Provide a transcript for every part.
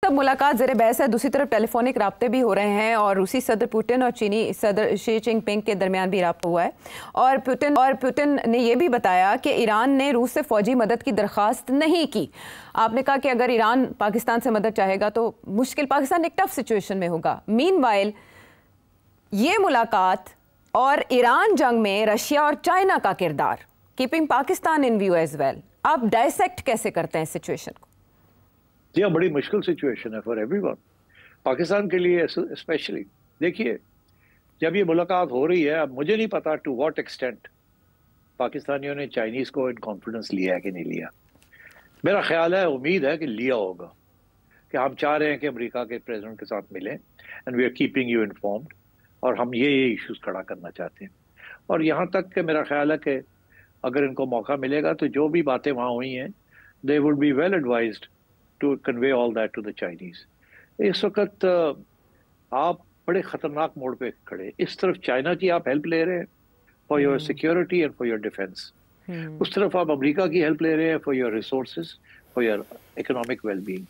صاحب ملاقات زیر بحث ہے، دوسری طرف ٹیلی فونک رابطے بھی ہو رہے ہیں اور روسی صدر پوٹن اور چینی صدر شی جن پنگ کے درمیان بھی رابطہ ہوا ہے، اور پوٹن نے یہ بھی بتایا کہ ایران نے روس سے فوجی مدد کی درخواست نہیں کی۔ آپ نے کہا کہ اگر ایران پاکستان سے مدد چاہے گا تو مشکل، پاکستان ایک ٹف سچویشن میں ہوگا۔ مین وائل یہ ملاقات اور ایران جنگ میں رشیا اور چائنا کا کردار، keeping Pakistan in view as well, آپ ڈائسیکٹ کیسے کرتے ہیں سچویشن کو؟ جی ہاں، بڑی مشکل سچویشن ہے فار ایوری ون، پاکستان کے لیے اسپیشلی۔ دیکھیے جب یہ ملاقات ہو رہی ہے، اب مجھے نہیں پتا ٹو واٹ ایکسٹینٹ پاکستانیوں نے چائنیز کو ان کانفیڈنس لیا ہے کہ نہیں لیا۔ میرا خیال ہے، امید ہے کہ لیا ہوگا، کہ ہم چاہ رہے ہیں کہ امریکہ کے پریزیڈنٹ کے ساتھ ملیں and we are keeping you informed, اور ہم یہ ایشوز کھڑا کرنا چاہتے ہیں۔ اور یہاں تک کہ میرا خیال ہے کہ اگر ان کو موقع ملے گا تو جو بھی باتیں وہاں ہوئی ہیں they would be well advised to convey all that to the Chinese۔ اس وقت آپ بڑے خطرناک موڑ پہ کھڑے، اس طرف چائنا کی آپ ہیلپ لے رہے ہیں for your security and for your defense، اس طرف آپ امریکہ کی ہیلپ لے رہے ہیں for your resources, for your economic well-being،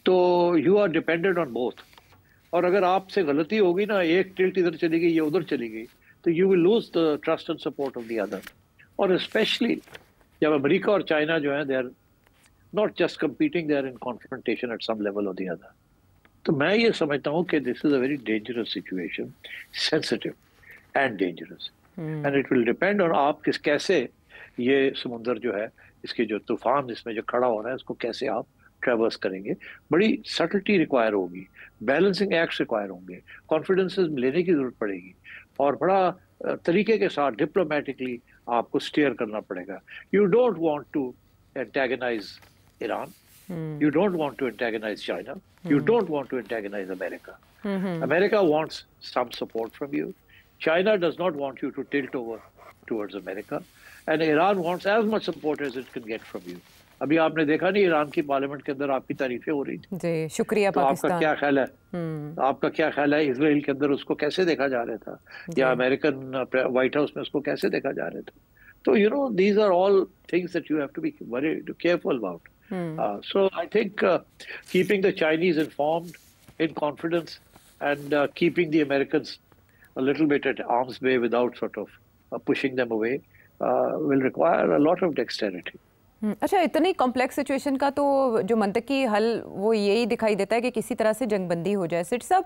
تو you are dependent on both۔ اور اگر آپ سے غلطی ہوگی نا، ایک ٹلٹ ادھر چلی گئی یا ادھر چلی گئی، تو you will lose the trust and support of the other۔ اور اسپیشلی جب امریکہ اور چائنا جو ہیں they are not just competing, they are in confrontation at some level or the other۔ تو میں یہ سمجھتا ہوں کہ this is a very dangerous situation، sensitive and dangerous، and it will depend on آپ کیسے یہ سمندر جو ہے، اس کے جو طوفان اس میں جو کھڑا ہو رہا ہے، اس کو کیسے آپ ٹریورس کریں گے۔ بڑی سٹلٹی ریکوائر ہوگی، بیلنسنگ ایکٹس ریکوائر ہوں گے، کانفیڈنسز لینے کی ضرورت پڑے گی، اور بڑا طریقے کے ساتھ ڈپلومیٹکلی آپ کو سٹیئر کرنا پڑے گا۔ You don't want to antagonize Iran, you don't want to antagonize China, you don't want to antagonize America۔ America wants some support from you, China does not want you to tilt over towards America, and Iran wants as much support as it can get from you۔ ابھی آپ نے دیکھا نہیں ایران کی parliament کے اندر آپ کی تعریفیں ہو رہی تھی، جی شکریہ پاکستان۔ آپ کا کیا خیال ہے، آپ کا کیا خیال ہے اسرائیل کے اندر اس کو کیسے دیکھا جا رہا تھا، یا امریکن وائٹ ہاؤس میں اس کو کیسے دیکھا جا رہا تھا؟ تو you know these are all things that you have to be very careful about۔ So I think keeping the Chinese informed, in confidence, and keeping the Americans a little bit at arm's way without sort of pushing them away will require a lot of dexterity۔ اچھا، اتنی complex situation کا تو جو منطقی حل وہ یہی دکھائی دیتا ہے کہ کسی طرح سے جنگ بندی ہو جائے۔ سٹ صاحب،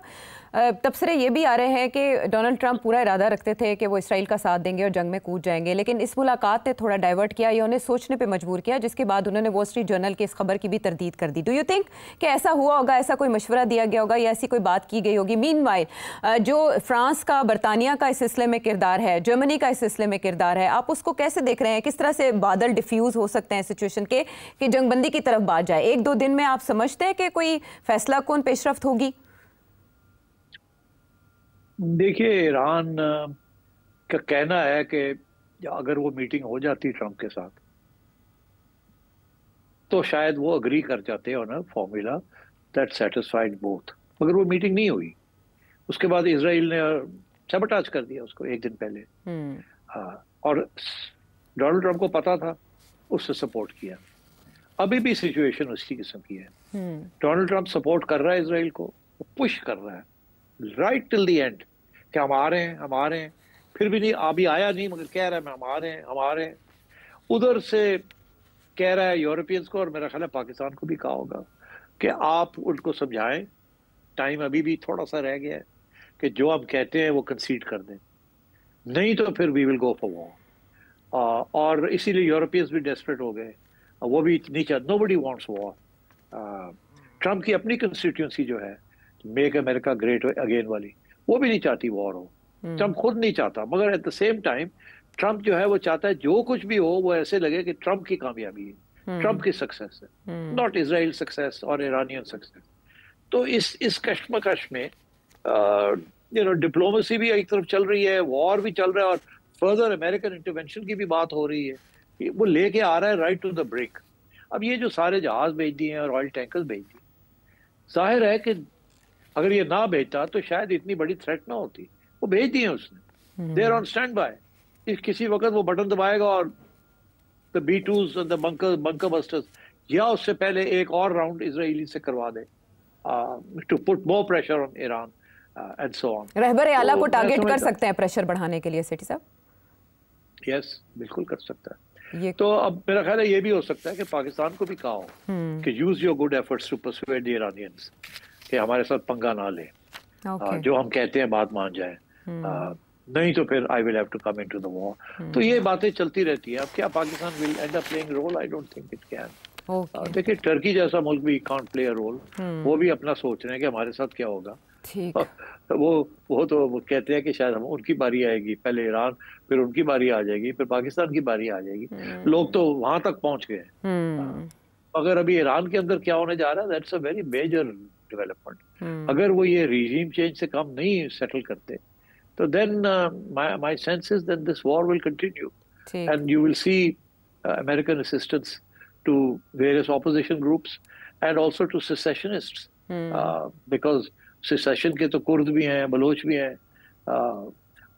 تبصرے یہ بھی آ رہے ہیں کہ ڈونلڈ ٹرمپ پورا ارادہ رکھتے تھے کہ وہ اسرائیل کا ساتھ دیں گے اور جنگ میں کود جائیں گے، لیکن اس ملاقات نے تھوڑا ڈائیورٹ کیا یا انہیں سوچنے پہ مجبور کیا، جس کے بعد انہوں نے وال اسٹریٹ جرنل کی اس خبر کی بھی تردید کر دی۔ ڈو یو تھنک کہ ایسا ہوا ہوگا، ایسا کوئی مشورہ دیا گیا ہوگا یا ایسی کوئی بات کی گئی ہوگی؟ مین وائل جو فرانس کا، برطانیہ کا اس سلسلے میں کردار ہے، جرمنی کا اس سلسلے میں کردار ہے، آپ اس کو کیسے دیکھ رہے ہیں؟ کس طرح سے بادل ڈیفیوز ہو سکتے ہیں سچویشن کے کہ جنگ بندی کی طرف بات جائے؟ ایک دو دن میں آپ سمجھتے ہیں کہ کوئی فیصلہ کن پیش رفت ہوگی؟ دیکھیے ایران کا کہنا ہے کہ اگر وہ میٹنگ ہو جاتی ٹرمپ کے ساتھ تو شاید وہ اگری کر جاتے ہیں نا فارمولا دیٹ سیٹسفائڈ بوتھ، مگر وہ میٹنگ نہیں ہوئی۔ اس کے بعد اسرائیل نے سیبوٹاج کر دیا اس کو ایک دن پہلے، اور ڈونلڈ ٹرمپ کو پتا تھا، اس سے سپورٹ کیا۔ ابھی بھی سچویشن اسی قسم کی ہے، ڈونلڈ ٹرمپ سپورٹ کر رہا ہے اسرائیل کو، پش کر رہا ہے رائٹ ٹل دی اینڈ کہ ہم آ رہے ہیں، ہم آ رہے ہیں، پھر بھی نہیں، ابھی آیا نہیں مگر کہہ رہا ہے ہم آ رہے ہیں، ہم آ رہے ہیں۔ ادھر سے کہہ رہا ہے یورپینز کو، اور میرا خیال ہے پاکستان کو بھی کہا ہوگا کہ آپ ان کو سمجھائیں، ٹائم ابھی بھی تھوڑا سا رہ گیا ہے کہ جو ہم کہتے ہیں وہ کنسیڈ کر دیں، نہیں تو پھر وی ول گو فار وار۔ اور اسی لیے یورپینز بھی ڈیسپریٹ ہو گئے، وہ بھی نہیں چاہتے، نو بڈی وانٹس وار۔ ٹرمپ کی اپنی کنسٹیٹیوئنسی جو ہے میک امریکہ گریٹ اگین والی، وہ بھی نہیں چاہتی وار ہو، ٹرمپ خود نہیں چاہتا، مگر at the same time Trump جو ہے وہ چاہتا ہے جو کچھ بھی ہو وہ ایسے لگے کہ ٹرمپ کی کامیابی ہے، ٹرمپ کی سکسیس ہے، ناٹ اسرائیل سکسیس اور ایرانین سکسیس۔ تو اس کشمکش میں ڈپلومیسی بھی ایک طرف چل رہی ہے، وار بھی چل رہا ہے، اور فردر امریکن انٹرونشن کی بھی بات ہو رہی ہے، وہ لے کے آ رہا ہے رائٹ ٹو دا بریک۔ اب یہ جو سارے جہاز بھیج دیے ہیں اور آئل ٹینکر بھیج دیے، ظاہر ہے کہ اگر یہ نہ بھیجتا تو شاید اتنی بڑی تھریٹ نہ ہوتی۔ وہ بھیج دیے اس نے، they are on standby, کسی وقت وہ بٹن دبائے گا اور دا B2s اور دا بنکر بسٹرز، یا اس سے پہلے ایک اور راؤنڈ اسرائیلی سے کروا دے to put more pressure on Iran and so on. रहबर आला को टारगेट कर सकते हैं प्रेशर बढ़ाने के लिए सेठी साहब? यस, बिल्कुल कर सकता है। तो अब मेरा ख्याल है ये भी हो सकता है कि पाकिस्तान को भी कहा हो कि use your good efforts to persuade the Iranians कि हमारे साथ पंगा ना ले, जो हम कहते हैं बात मान जाए, नहीं तो फिर I will have to come into the war. तो ये बातें चलती रहती है। अब क्या Pakistan will end up playing role? I don't think it can. देखिए टर्की जैसा मुल्क भी कांट प्ले अ रोल, वो भी अपना सोच रहे हैं कि हमारे साथ क्या होगा। वो तो वो कहते हैं कि शायद हम उनकी बारी आएगी, पहले ईरान, फिर उनकी बारी आ जाएगी, फिर पाकिस्तान की बारी आ जाएगी। लोग तो वहां तक पहुंच गए। अगर अभी ईरान के अंदर क्या होने जा रहा है, that's a very major development. अगर वो ये रिजीम चेंज से काम नहीं सेटल करते तो then my sense is that this war will continue and you will see American assistance to various opposition groups and also to secessionists, because secession के तो कुर्द भी हैं, बलोच भी हैं,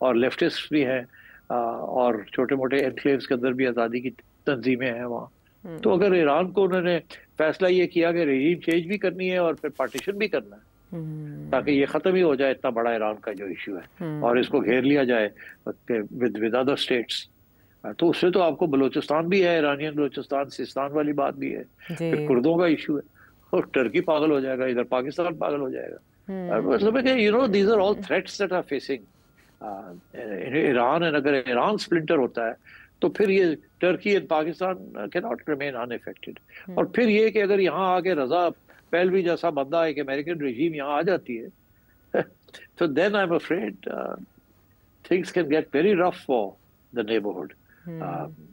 और लेफ्टिस्ट भी हैं, और छोटे मोटे एनक्लेव्स के अंदर भी आज़ादी की तंजीमें हैं वहाँ। तो अगर ईरान को उन्होंने फैसला ये किया कि रहीम चेंज भी करनी है और फिर पार्टीशन भी करना है ताकि ये ख़त्म ही हो जाए इतना बड़ा ईरान का जो इशू है और इसको घेर लिया जाए विद अदर स्टेट्स, तो उससे तो आपको बलोचिस्तान भी है, ईरानियन बलोचिस्तान, सिस्तान वाली बात भी है, फिर कुर्दों का इशू है, और टर्की पागल हो जाएगा, इधर पाकिस्तान पागल हो जाएगा। मतलब है कि these are all threats that are facing Iran, and अगर ईरान स्प्लिंटर होता है तो फिर ये Turkey and Pakistan cannot remain unaffected। और फिर ये कि अगर यहाँ आके रजा पहलवी जैसा बंदा है कि अमेरिकन regime यहाँ आ जाती है तो then I'm afraid things can get very rough for the neighborhood।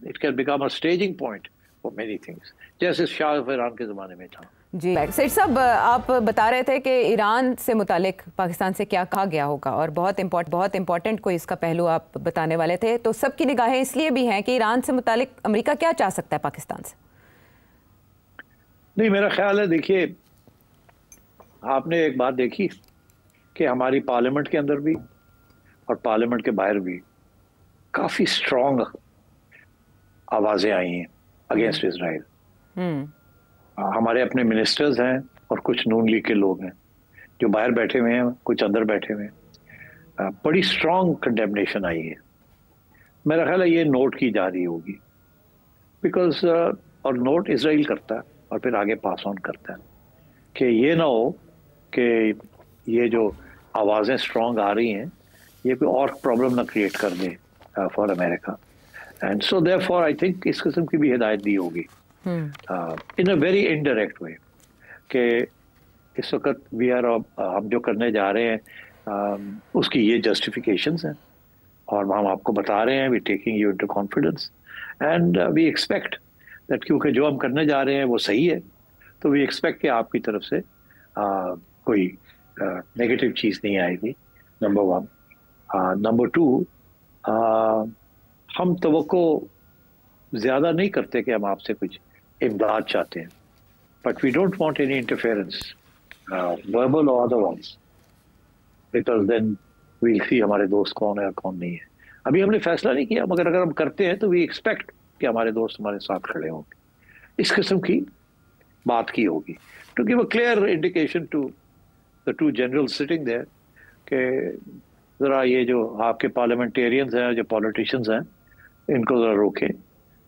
It can become a staging point for many things, जैसे शाह ईरान के ज़माने में था। जी सेठ साहब, आप बता रहे थे कि ईरान से मुतालिक पाकिस्तान से क्या कहा गया होगा और बहुत इम्पोर्टेंट कोई इसका पहलू आप बताने वाले थे। तो सबकी निगाहें इसलिए भी हैं कि ईरान से मुतालिक अमेरिका क्या चाह सकता है पाकिस्तान से? नहीं, मेरा ख्याल है, देखिए आपने एक बात देखी कि हमारी पार्लियामेंट के अंदर भी और पार्लियामेंट के बाहर भी काफ़ी स्ट्रॉन्ग आवाज़ें आई हैं अगेंस्ट इसराइल। हमारे अपने मिनिस्टर्स हैं और कुछ नून लीग के लोग हैं जो बाहर बैठे हुए हैं, कुछ अंदर बैठे हुए हैं। बड़ी स्ट्रॉन्ग कंडेमनेशन आई है। मेरा ख्याल है ये नोट की जा रही होगी, बिकॉज और नोट इजराइल करता है और फिर आगे पास ऑन करता है कि ये ना हो कि ये जो आवाज़ें स्ट्रॉन्ग आ रही हैं ये कोई और प्रॉब्लम ना क्रिएट कर दे for America. And so therefore I think इस किस्म की भी हिदायत दी होगी इन अ वेरी इनडायरेक्ट वे कि इस वक्त हम जो करने जा रहे हैं उसकी ये जस्टिफिकेशंस हैं और हम आपको बता रहे हैं we taking you into confidence and we expect that क्योंकि जो हम करने जा रहे हैं वो सही है, तो वी एक्सपेक्ट कि आपकी तरफ से कोई नेगेटिव चीज़ नहीं आएगी, नंबर वन। नंबर टू, हम तवक्को ज़्यादा नहीं करते कि हम आपसे कुछ इमदाद चाहते हैं, but we don't want any interference verbal और otherwise, because then we'll see हमारे दोस्त कौन है और कौन नहीं है। अभी हमने फैसला नहीं किया, मगर अगर हम करते हैं तो वी एक्सपेक्ट कि हमारे दोस्त हमारे साथ खड़े होंगे। इस किस्म की बात की होगी to give a clear indication to the to general sitting there कि ज़रा ये जो आपके पार्लियामेंटेरियंस हैं, जो पॉलिटिशियंस हैं, इनको ज़रा रोकें।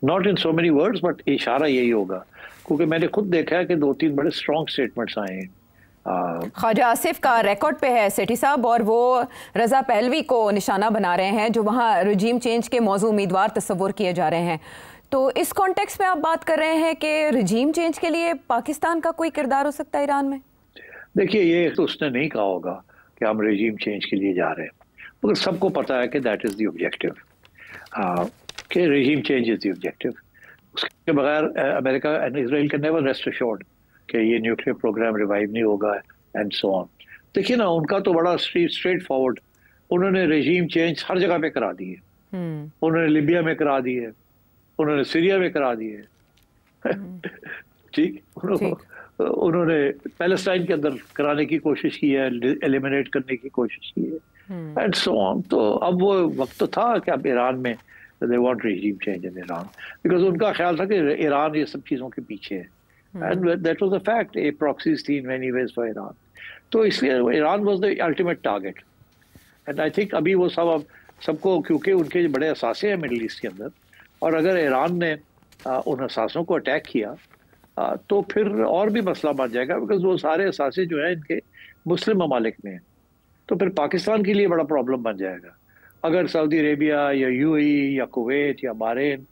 Not in so many words but इशारा यही होगा, क्योंकि मैंने खुद देखा है कि 2-3 बड़े स्ट्रॉन्ग स्टेटमेंट्स आए हैं। ख्वाजा आसिफ का रिकॉर्ड पे है सेठी साहब, और वो रजा पहलवी को निशाना बना रहे हैं जो वहाँ रजीम चेंज के मौजू उम्मीदवार तस्वुर किए जा रहे हैं। तो इस कॉन्टेक्स्ट में आप बात कर रहे हैं कि रजीम चेंज के लिए पाकिस्तान का कोई किरदार हो सकता है ईरान में? देखिए, ये तो उसने नहीं कहा होगा कि हम रजीम चेंज के लिए जा रहे हैं, मगर सबको पता है कि दैट इज़ द ऑब्जेक्टिव, कि रजीम चेंज इज़ द ऑब्जेक्टिव। उसके बगैर America and Israel can never rest assured कि ये न्यूक्लियर प्रोग्राम रिवाइव नहीं होगा एंड सो ऑन। देखिए ना, उनका तो बड़ा स्ट्रेट फॉरवर्ड, उन्होंने रजीम चेंज हर जगह पे करा दी है। उन्होंने लिबिया में करा दी है, उन्होंने सीरिया में करा दी है, ठीक, उन्होंने पैलेस्टाइन के अंदर कराने की कोशिश की है, एलिमिनेट करने की कोशिश की है एंड सो ऑन। तो अब वो वक्त तो था कि अब ईरान में they want regime change in Iran because उनका ख्याल था कि ईरान ये सब चीज़ों के पीछे है, and that was a fact. A proxies थी in many ways for Iran. तो इसलिए Iran was the ultimate target. And I think अभी वो सब सबको, क्योंकि उनके बड़े असासे हैं मिडिल ईस्ट के अंदर, और अगर ईरान ने उन असासों को अटैक किया तो फिर और भी मसला बन जाएगा, बिकॉज वो सारे असासे जो है इनके मुस्लिम ममालिक में हैं। तो फिर पाकिस्तान के लिए बड़ा प्रॉब्लम बन जाएगा अगर सऊदी अरेबिया या यूएई या कुवैत या बहरीन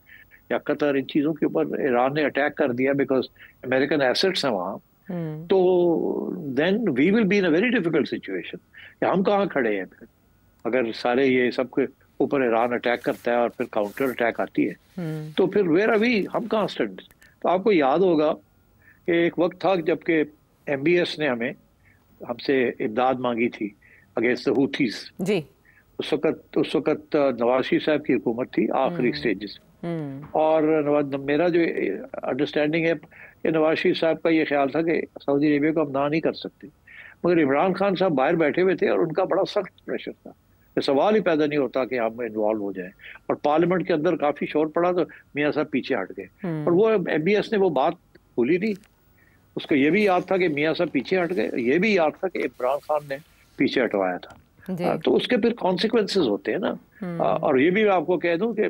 या कतर इन चीज़ों के ऊपर ईरान ने अटैक कर दिया, बिकॉज अमेरिकन एसेट्स हैं वहाँ। तो then we will be in a very difficult situation. हम कहाँ खड़े हैं फिर अगर सारे ये सब के ऊपर ईरान अटैक करता है और फिर काउंटर अटैक आती है, तो फिर वेयर अभी हम कहाँ स्टैंड। तो आपको याद होगा कि एक वक्त था जबकि एमबीएस ने हमसे इमदाद मांगी थी अगेंस्ट द हूथीज जी। उस वक्त नवाज शरीफ साहब की हुकूमत थी आखिरी स्टेजेस, और मेरा जो अंडरस्टैंडिंग है कि नवाज शरीफ साहब का ये ख्याल था कि सऊदी अरेबिया को हम ना नहीं कर सकते, मगर इमरान खान साहब बाहर बैठे हुए थे और उनका बड़ा सख्त प्रेशर था, सवाल ही पैदा नहीं होता कि हम इन्वॉल्व हो जाएं। और पार्लियामेंट के अंदर काफी शोर पड़ा तो मियां साहब पीछे हट गए, और वो एमबीएस ने वो बात भूली नहीं। उसको ये भी याद था कि मियां साहब पीछे हट गए, ये भी याद था कि इमरान खान ने पीछे हटवाया था। तो उसके फिर कॉन्सिक्वेंसेस होते हैं ना। और ये भी मैं आपको कह दूं कि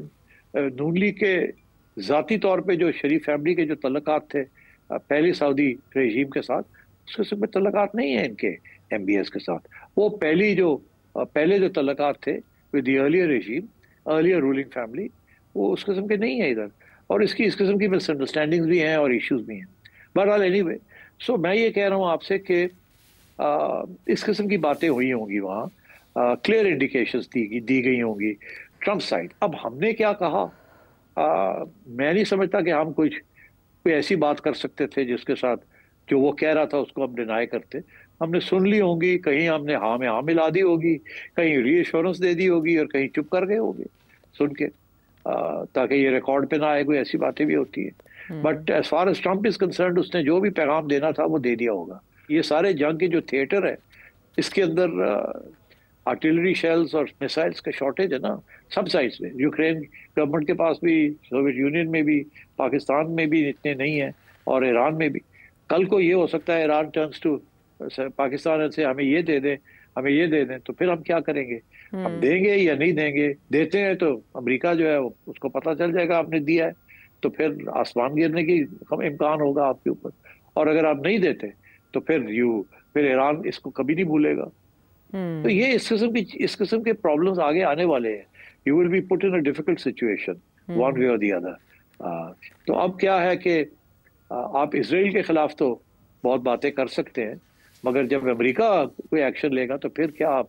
नून लीग के जाती तौर पे जो शरीफ फैमिली के जो तल्लुकात थे पहले सऊदी रेजीम के साथ, उसके सब में तल्लुकात नहीं है इनके एमबीएस के साथ। वो पहले जो तल्लुकात थे with the earlier regime, earlier ruling family, वो उस किस्म के नहीं है इधर, और इस किस्म की मिसअंडरस्टैंडिंग्स भी हैं और इश्यूज भी हैं। बहरहाल एनीवे, सो मैं ये कह रहा हूँ आपसे कि इस किस्म की बातें हुई होंगी वहाँ, क्लियर इंडिकेशंस दी गई होंगी ट्रम्प साइड। अब हमने क्या कहा, मैं नहीं समझता कि हम कोई ऐसी बात कर सकते थे जिसके साथ जो वो कह रहा था उसको हम डिनाई करते। हमने सुन ली होंगी, कहीं हमने हाँ में हाँ मिला दी होगी, कहीं रीअश्योरेंस दे दी होगी, और कहीं चुप कर गए होंगे सुन के, ताकि ये रिकॉर्ड पे ना आए। कोई ऐसी बातें भी होती है, but as far as Trump is concerned उसने जो भी पैगाम देना था वो दे दिया होगा। ये सारे जंग के जो थिएटर है, इसके अंदर आर्टिलरी शेल्स और मिसाइल्स का शॉर्टेज है ना सब साइड्स में। यूक्रेन गवर्नमेंट के पास भी, सोवियत यूनियन में भी, पाकिस्तान में भी इतने नहीं है, और ईरान में भी। कल को ये हो सकता है ईरान टर्न्स टू पाकिस्तान से हमें ये दे दें, हमें ये दे दें, तो फिर हम क्या करेंगे? हम देंगे या नहीं देंगे? देते हैं तो अमेरिका जो है उसको पता चल जाएगा आपने दिया है, तो फिर आसमान गिरने की इम्कान होगा आपके ऊपर। और अगर आप नहीं देते तो फिर ईरान इसको कभी नहीं भूलेगा। तो ये इस किस्म के प्रॉब्लम्स आगे आने वाले हैं। You will be put in a difficult situation one way और द अदर। तो अब क्या है कि आप इसराइल के खिलाफ तो बहुत बातें कर सकते हैं, मगर जब अमेरिका कोई एक्शन लेगा तो फिर आप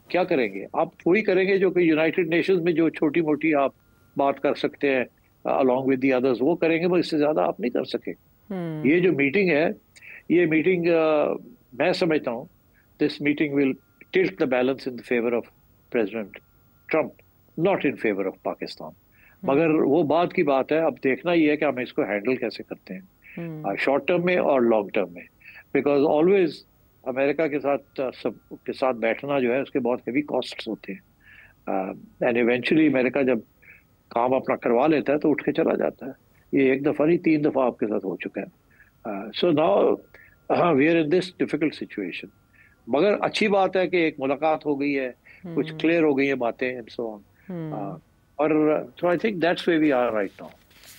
क्या करेंगे? आप वही करेंगे जो कि यूनाइटेड नेशंस में जो छोटी मोटी आप बात कर सकते हैं अलॉन्ग विद द अदर्स, वो करेंगे, बस इससे ज्यादा आप नहीं कर सके। ये जो मीटिंग है, ये मीटिंग मैं समझता हूँ this meeting will tilt the balance in the favor of President Trump, not in favor of Pakistan. मगर वो बात की बात है, अब देखना ही है कि हम इसको हैंडल कैसे करते हैं शॉर्ट टर्म में और लॉन्ग टर्म में, बिकॉज ऑलवेज अमेरिका के साथ बैठना जो है उसके बहुत हेवी कॉस्ट्स होते हैं, एंड इवेंचुअली अमेरिका जब काम अपना करवा लेता है तो उठ के चला जाता है। ये एक दफ़ा नहीं 3 दफ़ा आपके साथ हो चुका है। So now we are in this difficult situation. मगर अच्छी बात है कि एक मुलाकात हो गई है, कुछ क्लियर हो गई है बातें एंड सो ऑन, और so I think that's where we are right now.